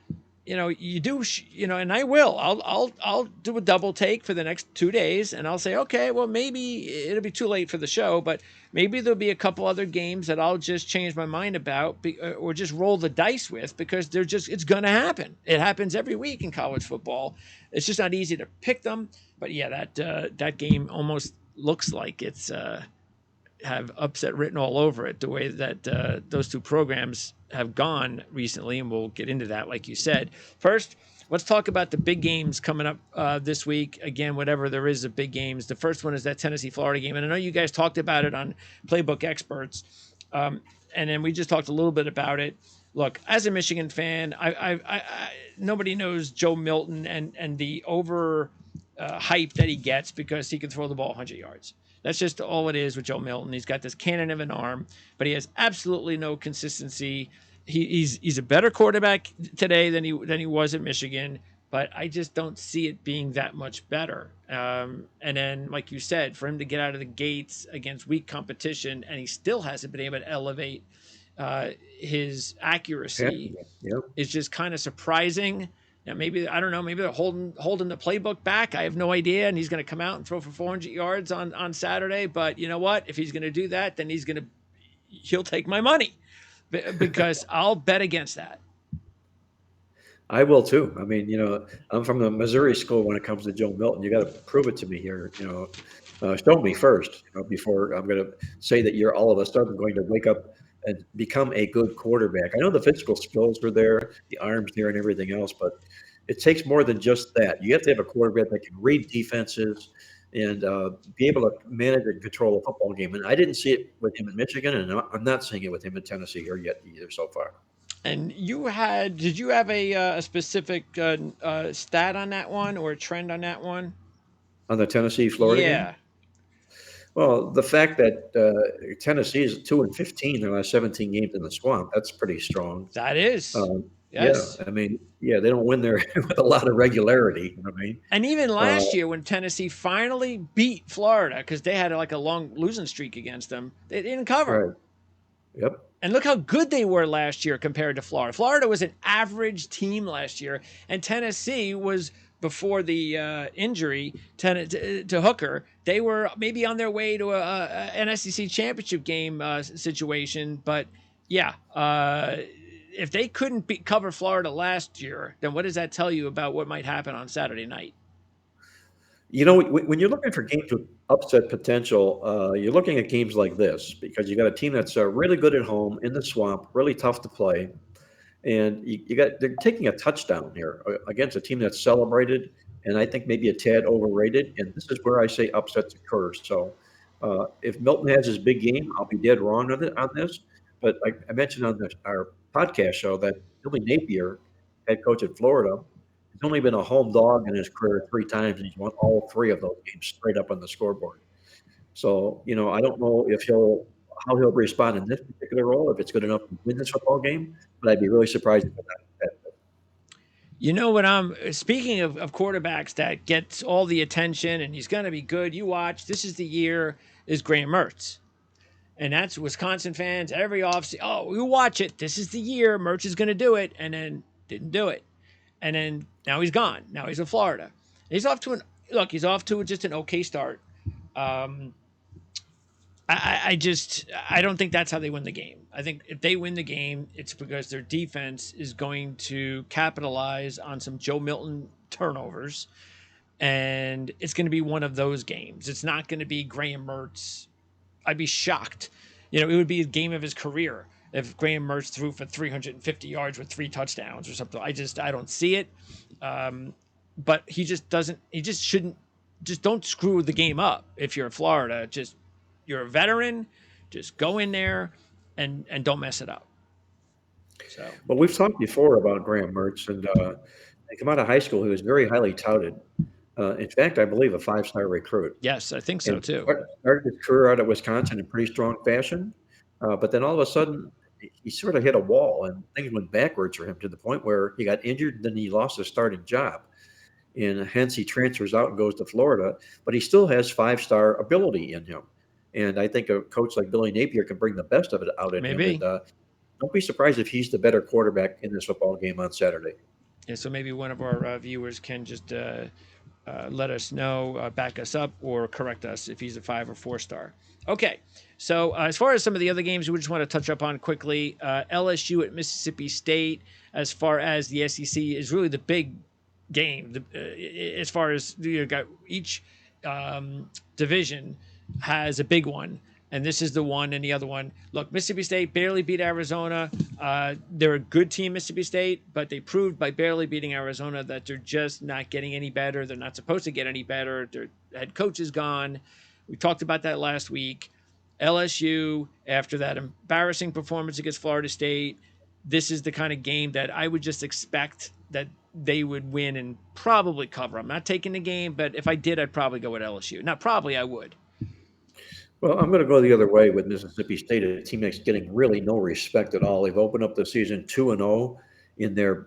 S1: you do, and I will. I'll do a double take for the next 2 days, and I'll say, okay, well, maybe it'll be too late for the show, but maybe there'll be a couple other games that I'll just change my mind about, or just roll the dice with, because it's going to happen. It happens every week in college football. It's just not easy to pick them. But yeah, that game almost looks like it's have upset written all over it, the way that those two programs have gone recently, and we'll get into that, like you said. First, let's talk about the big games coming up this week. Again, whatever there is of big games. The first one is that Tennessee-Florida game, and I know you guys talked about it on Playbook Experts, and then we just talked a little bit about it. Look, as a Michigan fan, nobody knows Joe Milton and the over hype that he gets because he can throw the ball 100 yards. That's just all it is with Joe Milton. He's got this cannon of an arm, but he has absolutely no consistency. He's a better quarterback today than he was at Michigan, but I just don't see it being that much better. And then, like you said, for him to get out of the gates against weak competition, and he still hasn't been able to elevate his accuracy,
S2: Yeah.
S1: is just kind of surprising. Now, maybe, I don't know, maybe they're holding the playbook back. I have no idea. And he's going to come out and throw for 400 yards on Saturday. But you know what? If he's going to do that, then he'll take my money, because I'll bet against that.
S2: I will too. I mean, I'm from the Missouri school when it comes to Joe Milton. You got to prove it to me here. Show me first, before I'm going to say that you're all of a sudden going to wake up and become a good quarterback. I know the physical skills were there, the arms there, and everything else, but it takes more than just that. You have to have a quarterback that can read defenses and be able to manage and control a football game. And I didn't see it with him in Michigan, and I'm not seeing it with him in Tennessee here yet either so far.
S1: And did you have a specific stat on that one, or a trend on that one?
S2: On the Tennessee-Florida game?
S1: Yeah,
S2: Well, the fact that Tennessee is 2-15 in their last 17 games in the swamp, that's pretty strong.
S1: that is.
S2: Yeah,
S1: Yes.
S2: I mean, yeah, they don't win there with a lot of regularity. You know what I mean?
S1: And even
S2: Uh,
S1: last year, when Tennessee finally beat Florida, because they had like a long losing streak against them, they didn't cover.
S2: right. Yep.
S1: And look how good they were last year compared to Florida. Florida was an average team last year, and Tennessee was, before the injury to Hooker, they were maybe on their way to an SEC championship game situation. But yeah, if they couldn't cover Florida last year, then what does that tell you about what might happen on Saturday night?
S2: When you're looking for games with upset potential, you're looking at games like this because you got a team that's really good at home in the swamp, really tough to play, and they're taking a touchdown here against a team that's celebrated, and I think maybe a tad overrated. And this is where I say upsets occur. So if Milton has his big game, I'll be dead wrong on this. But I mentioned on our podcast show that Billy Napier, head coach at Florida, has only been a home dog in his career 3 times, and he's won all 3 of those games straight up on the scoreboard. So, I don't know how he'll respond in this particular role, if it's good enough to win this football game, but I'd be really surprised if that.
S1: You know what? I'm speaking of quarterbacks that gets all the attention and he's going to be good. You watch. This is the year, is Graham Mertz. And that's Wisconsin fans every offseason. Oh, you watch it. This is the year. Mertz is going to do it. And then didn't do it. And then now he's gone. Now he's in Florida. He's off to he's off to just an okay start. I don't think that's how they win the game. I think if they win the game, it's because their defense is going to capitalize on some Joe Milton turnovers, and it's going to be one of those games. It's not going to be Graham Mertz. I'd be shocked. It would be a game of his career if Graham Mertz threw for 350 yards with 3 touchdowns or something. I don't see it. But he just doesn't. He just shouldn't. Just don't screw the game up. If you're in Florida, you're a veteran. Just go in there and don't mess it up. So,
S2: Well, we've talked before about Graham Mertz, and he came out of high school. He was very highly touted. In fact, I believe a 5-star recruit.
S1: yes, I think so
S2: And
S1: too.
S2: started his career out at Wisconsin in pretty strong fashion. But then all of a sudden, he sort of hit a wall, and things went backwards for him to the point where he got injured, and then he lost his starting job. and hence he transfers out and goes to Florida. But he still has 5-star ability in him, and I think a coach like Billy Napier can bring the best of it out in him. And
S1: Maybe.
S2: don't be surprised if he's the better quarterback in this football game on Saturday.
S1: Yeah, so maybe one of our viewers can just let us know, back us up, or correct us if he's a 5 or 4 star. Okay, so as far as some of the other games, we just want to touch up on quickly. LSU at Mississippi State, as far as the SEC, is really the big game. As far as you got each division has a big one, and this is the one, and the other one. Look, Mississippi State barely beat Arizona. They're a good team, Mississippi State, but they proved by barely beating Arizona that they're just not getting any better. They're not supposed to get any better. Their head coach is gone. We talked about that last week. LSU, after that embarrassing performance against Florida State, this is the kind of game that I would just expect that they would win and probably cover. I'm not taking the game, but if I did, I'd probably go with LSU. Not probably, I would.
S2: Well, I'm going to go the other way with Mississippi State, a team that's getting really no respect at all. They've opened up the season 2-0 in their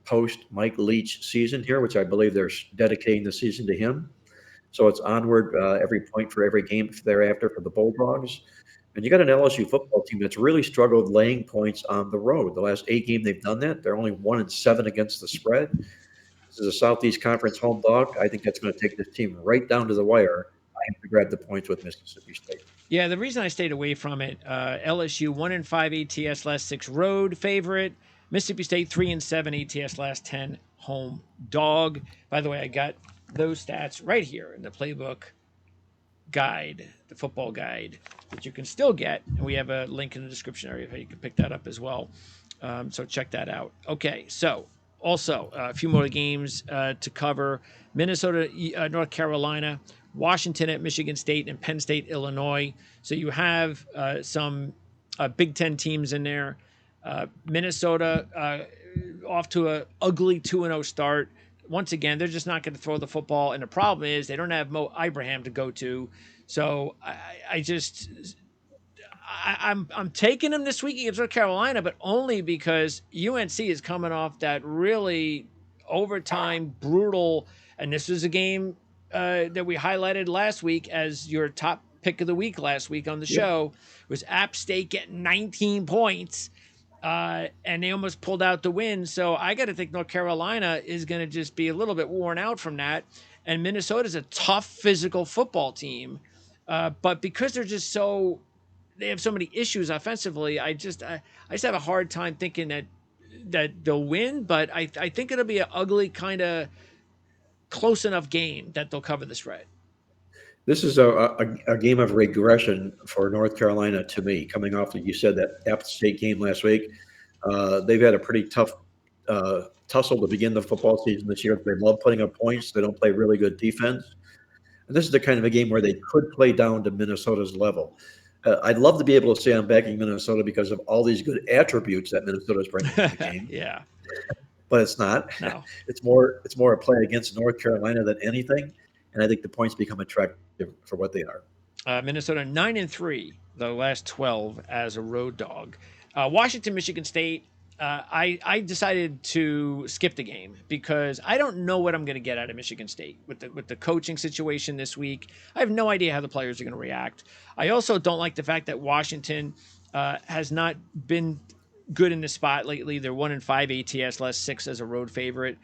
S2: post Mike Leach season here, which I believe they're dedicating the season to him. So it's onward, every point for every game thereafter for the Bulldogs. And you got an LSU football team that's really struggled laying points on the road. The last 8 games they've done that. They're only 1-7 against the spread. This is a Southeast Conference home dog. I think that's going to take this team right down to the wire. I have to grab the points with Mississippi State.
S1: Yeah, the reason I stayed away from it, LSU 1-5 ATS last 6 road favorite. Mississippi State 3-7 ATS last 10 home dog. By the way, I got those stats right here in the playbook guide, the football guide that you can still get, and we have a link in the description area if you can pick that up as well. So check that out. Okay, so also a few more games to cover: Minnesota, North Carolina, Washington at Michigan State, and Penn State, Illinois. So you have some Big Ten teams in there. Minnesota off to a ugly 2-0 start. Once again, they're just not going to throw the football, and the problem is they don't have Mo Ibrahim to go to. So I'm taking them this week against North Carolina, but only because UNC is coming off that really overtime brutal, and this was a game that we highlighted last week as your top pick of the week last week on the show. Was App State getting 19 points. And they almost pulled out the win. So I got to think North Carolina is going to just be a little bit worn out from that. And Minnesota's a tough physical football team. But because they're just they have so many issues offensively, I just have a hard time thinking that they'll win. But I think it'll be an ugly, kind of close enough game that they'll cover the spread.
S2: This is a game of regression for North Carolina to me, coming off, like you said, that App State game last week. They've had a pretty tough tussle to begin the football season this year. They love putting up points. They don't play really good defense. And this is the kind of a game where they could play down to Minnesota's level. I'd love to be able to say I'm backing Minnesota because of all these good attributes that Minnesota's bringing to the game.
S1: Yeah.
S2: But it's not.
S1: No.
S2: It's more a play against North Carolina than anything. And I think the points become attractive for what they are.
S1: Minnesota 9-3 the last 12 as a road dog. Washington, Michigan State. I decided to skip the game because I don't know what I'm going to get out of Michigan State with the coaching situation this week. I have no idea how the players are going to react. I also don't like the fact that Washington has not been good in the spot lately. They're 1-5 ATS last 6 as a road favorite.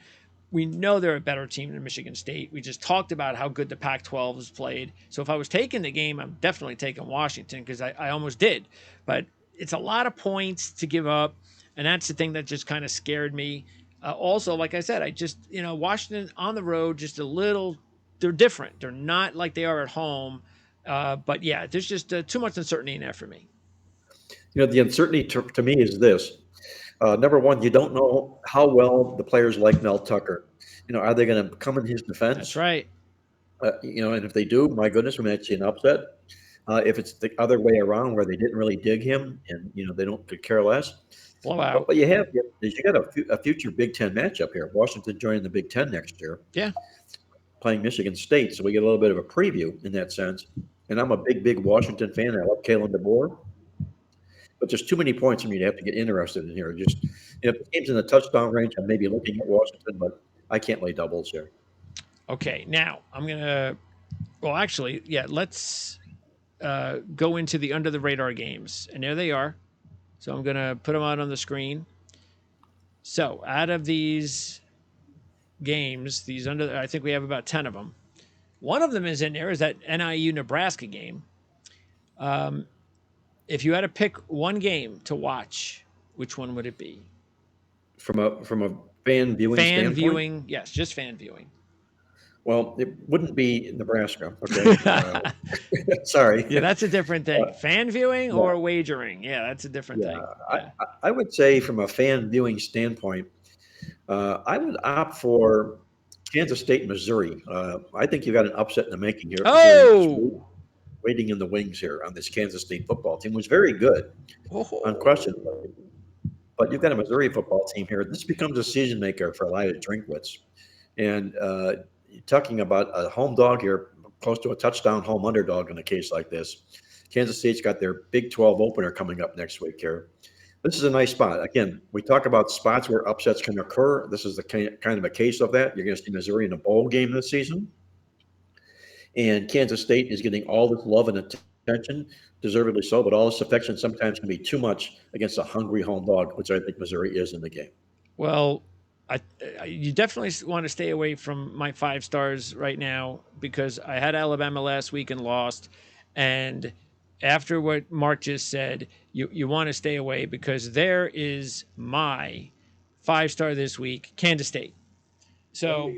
S1: We know they're a better team than Michigan State. We just talked about how good the Pac-12 has played. So if I was taking the game, I'm definitely taking Washington because I almost did. But it's a lot of points to give up, and that's the thing that just kind of scared me. Also, like I said, Washington on the road, just a little, they're different. They're not like they are at home. But yeah, there's just too much uncertainty in there for me.
S2: The uncertainty to me is this. Number one, you don't know how well the players like Mel Tucker. Are they going to come in his defense?
S1: That's right.
S2: And if they do, my goodness, we might see an upset. If it's the other way around where they didn't really dig him and, they don't could care less.
S1: Blowout.
S2: But you got a future Big Ten matchup here. Washington joining the Big Ten next year.
S1: Yeah.
S2: Playing Michigan State. So we get a little bit of a preview in that sense. And I'm a big Washington fan. I love Kalen DeBoer. But there's too many points for me to have to get interested in here. Just if the game's in the touchdown range, I may be looking at Washington, but I can't lay doubles here.
S1: Okay, now I'm gonna. Well, actually, yeah. Let's go into the under the radar games, and there they are. So I'm gonna put them out on the screen. So out of these games, these under, I think we have about 10 of them. One of them is in there. Is that NIU Nebraska game? Um, if you had to pick one game to watch, which one would it be?
S2: From a fan viewing
S1: Fan
S2: standpoint,
S1: viewing, yes, just fan viewing.
S2: well, it wouldn't be Nebraska. Okay, sorry.
S1: Yeah, that's a different thing. Fan viewing
S2: Yeah,
S1: or wagering? Yeah, that's a different
S2: yeah.
S1: thing.
S2: I,
S1: Yeah.
S2: I I would say from a fan viewing standpoint, I would opt for Kansas State, Missouri. I think you got an upset in the making here. Missouri just
S1: Oh.
S2: waiting in the wings here on this Kansas State football team. Was very good,
S1: Oh.
S2: unquestionably. But you've got a Missouri football team here. This becomes a season maker for Elijah Drinkwitz. And you're talking about a home dog here, close to a touchdown home underdog in a case like this. Kansas State's got their Big 12 opener coming up next week here. This is a nice spot. Again, we talk about spots where upsets can occur. This is the kind of a case of that. You're going to see Missouri in a bowl game this season. And Kansas State is getting all this love and attention, deservedly so, but all this affection sometimes can be too much against a hungry home dog, which I think Missouri is in the game.
S1: Well, you definitely want to stay away from my 5 stars right now because I had Alabama last week and lost. And after what Mark just said, you want to stay away because there is my 5 star this week, Kansas State. So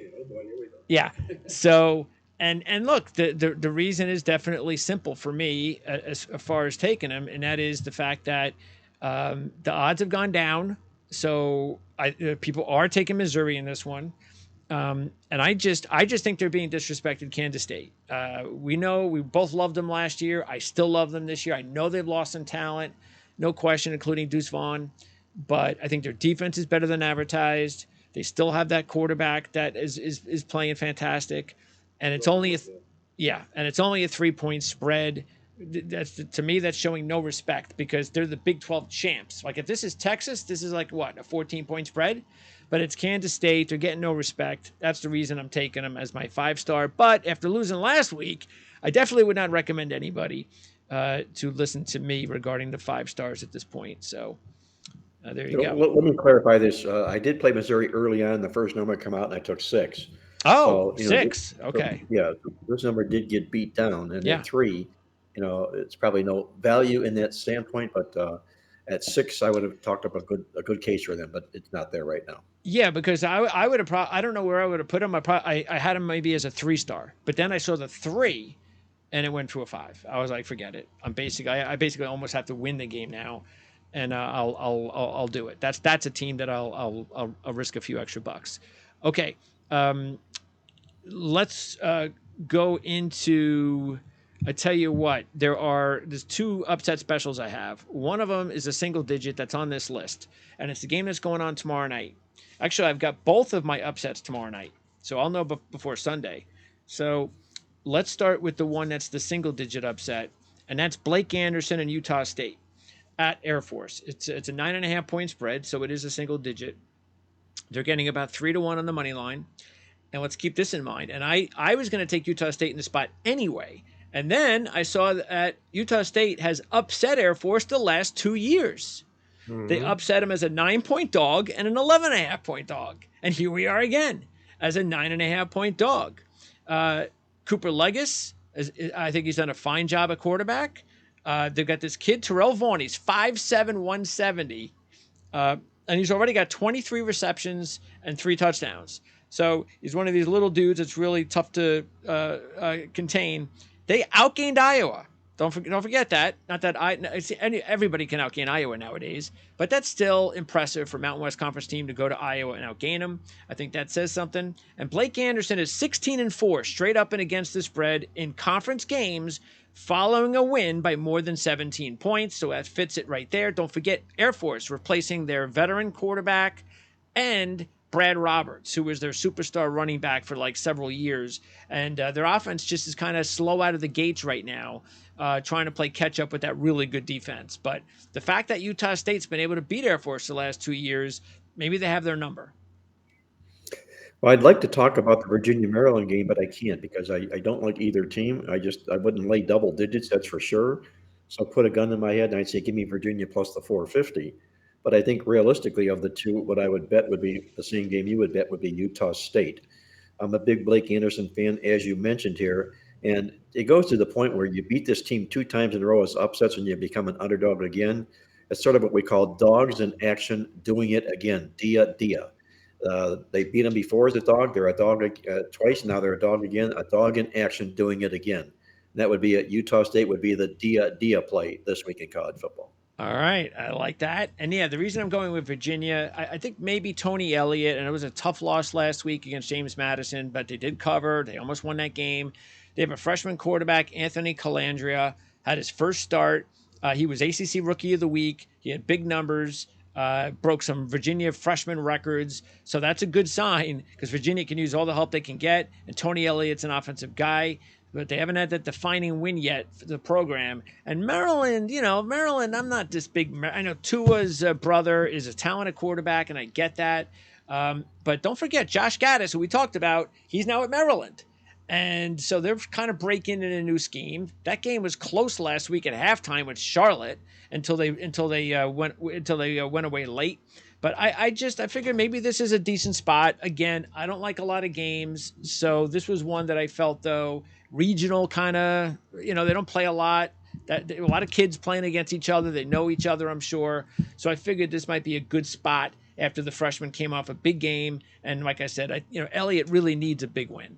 S1: yeah. So and look, the reason is definitely simple for me as far as taking them, and that is the fact that the odds have gone down. So people are taking Missouri in this one. And I just think they're being disrespected. Kansas State. We know we both loved them last year. I still love them this year. I know they've lost some talent, no question, including Deuce Vaughn. But I think their defense is better than advertised. They still have that quarterback that is playing fantastic, and it's only a yeah, and it's only a 3 point spread. That's to me that's showing no respect because they're the Big 12 champs. Like if this is Texas, this is like what a 14 point spread, but it's Kansas State. They're getting no respect. That's the reason I'm taking them as my 5 star. But after losing last week, I definitely would not recommend anybody to listen to me regarding the 5 stars at this point. So there you go.
S2: Let me clarify this. I did play Missouri early on. The first number come out, and I took 6.
S1: Oh,
S2: So,
S1: six. Okay.
S2: yeah, this number did get beat down. And
S1: Yeah.
S2: at 3, it's probably no value in that standpoint. But at 6, I would have talked up a good case for them, but it's not there right now.
S1: Yeah, because I would have I don't know where I would have put him. I had him maybe as a 3 star, but then I saw the 3, and it went to a 5. I was like, forget it. I basically almost have to win the game now, and I'll do it. That's a team that I'll risk a few extra bucks. Okay, let's go into. I tell you what, there's 2 upset specials I have. One of them is a single digit that's on this list, and it's the game that's going on tomorrow night. Actually, I've got both of my upsets tomorrow night, so I'll know before Sunday. So let's start with the one that's the single digit upset, and that's Blake Anderson and Utah State at Air Force. It's a 9.5 point spread, so it is a single digit. They're getting about 3-1 on the money line. And let's keep this in mind. And I was going to take Utah State in the spot anyway. And then I saw that Utah State has upset Air Force the last 2 years. They upset them as a 9 point dog and an 11.5 point dog. And here we are again as a 9.5 point dog. Cooper Legas, I think he's done a fine job at quarterback. They've got this kid, Terrell Vaughn. He's 5'7", 170. And he's already got 23 receptions and 3 touchdowns. So he's one of these little dudes that's really tough to contain. They outgained Iowa. Don't forget that. Not that everybody can outgain Iowa nowadays, but that's still impressive for Mountain West Conference team to go to Iowa and outgain them. I think that says something. And Blake Anderson is 16-4 straight up and against the spread in conference games following a win by more than 17 points. So that fits it right there. Don't forget Air Force replacing their veteran quarterback and Brad Roberts, who was their superstar running back for like several years. And their offense just is kind of slow out of the gates right now, trying to play catch up with that really good defense. But the fact that Utah State's been able to beat Air Force the last 2 years, maybe they have their number.
S2: Well, I'd like to talk about the Virginia Maryland game, but I can't because I don't like either team. I wouldn't lay double digits, that's for sure. So put a gun in my head and I'd say give me Virginia plus the 450. But I think realistically of the two, what I would bet would be the same game you would bet would be Utah State. I'm a big Blake Anderson fan, as you mentioned here, and it goes to the point where you beat this team two times in a row as upsets and you become an underdog again. It's sort of what we call dogs in action, doing it again. Dia dia. They beat them before as a dog. They're a dog twice. Now they're a dog again. A dog in action, doing it again. And that would be at Utah State. Would be the dia play this week in college football.
S1: All right, I like that. And yeah, the reason I'm going with Virginia, I think maybe Tony Elliott, and it was a tough loss last week against James Madison, but they did cover. They almost won that game. They have a freshman quarterback, Anthony Calandria, had his first start. He was ACC Rookie of the Week. He had big numbers, broke some Virginia freshman records. So that's a good sign because Virginia can use all the help they can get. And Tony Elliott's an offensive guy, but they haven't had that defining win yet for the program. And Maryland, Maryland, I'm not this big. I know Tua's brother is a talented quarterback, and I get that. But don't forget, Josh Gaddis, who we talked about, he's now at Maryland. And so they're kind of breaking in a new scheme. That game was close last week at halftime with Charlotte until they went away late. But I figured maybe this is a decent spot. Again, I don't like a lot of games, so this was one that I felt though regional kind of. They don't play a lot. A lot of kids playing against each other. They know each other, I'm sure. So I figured this might be a good spot after the freshman came off a big game. And like I said, Elliott really needs a big win.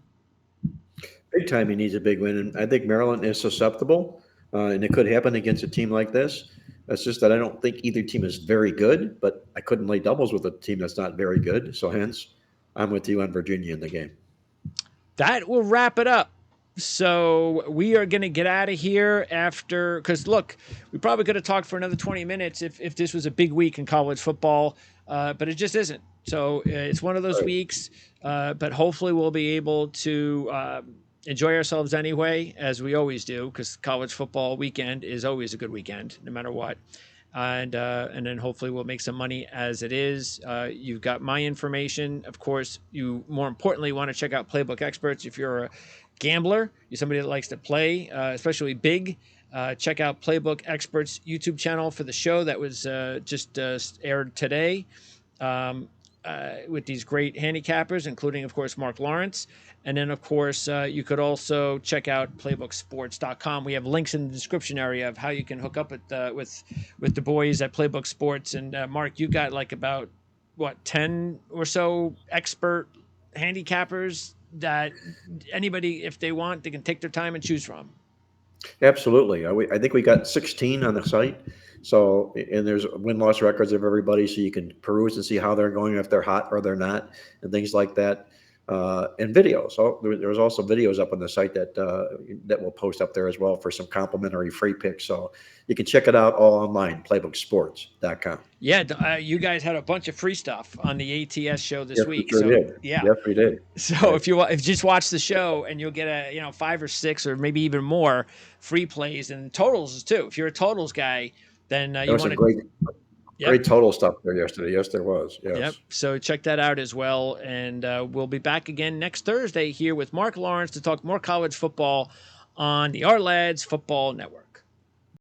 S2: Big time, he needs a big win, and I think Maryland is susceptible, and it could happen against a team like this. That's just that I don't think either team is very good, but I couldn't lay doubles with a team that's not very good. So hence, I'm with you on Virginia in the game.
S1: That will wrap it up. So we are going to get out of here after, because look, we probably could have talked for another 20 minutes if this was a big week in college football, but it just isn't. So it's one of those weeks, but hopefully we'll be able to enjoy ourselves anyway, as we always do, because college football weekend is always a good weekend, no matter what. And then hopefully we'll make some money as it is. You've got my information. Of course, you more importantly want to check out Playbook Experts if you're a gambler, you're somebody that likes to play, especially big. Check out Playbook Experts YouTube channel for the show that was just aired today. With these great handicappers, including, of course, Mark Lawrence. And then, of course, you could also check out playbooksports.com. We have links in the description area of how you can hook up with the boys at Playbook Sports. And, Mark, you got like about, 10 or so expert handicappers that anybody, if they want, they can take their time and choose from.
S2: Absolutely. I think we got 16 on the site. So, and there's win-loss records of everybody, so you can peruse and see how they're going, if they're hot or they're not, and things like that. And videos. So there's also videos up on the site that we'll post up there as well for some complimentary free picks. So you can check it out all online, playbooksports.com.
S1: Yeah, you guys had a bunch of free stuff on the ATS show this week.
S2: We sure did.
S1: Yeah,
S2: yes, we did.
S1: So right. If you just watch the show, and you'll get 5 or 6 or maybe even more free plays and totals too. If you're a totals guy, then you want to.
S2: Great total stuff there yesterday. Yes, there was. Yes.
S1: Yep. So check that out as well. And we'll be back again next Thursday here with Mark Lawrence to talk more college football on the Our Lads Football Network.